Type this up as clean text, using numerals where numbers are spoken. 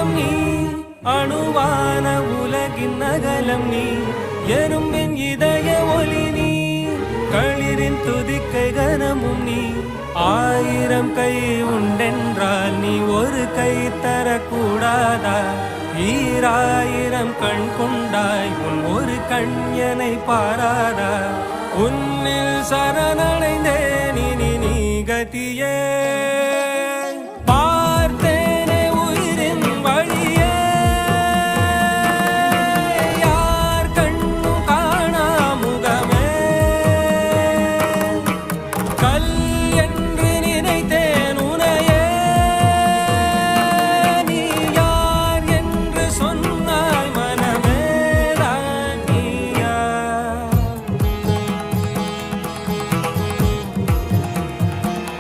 அங்கம் நீ அணுவான உலகின் நகலம் நீ எறும்பின் இதய ஒளி நீ களிரின் துதிக்கை கனமும் நீ ஆயிரம் கை உண்டென்றால் நீ ஒரு கை தரக்கூடாதா ஈராயிரம் கண் கொண்டாய் உன் ஒரு கண்யனை பாராதா உன்னில் சரணடைந்தேன் இனி நீ கதியே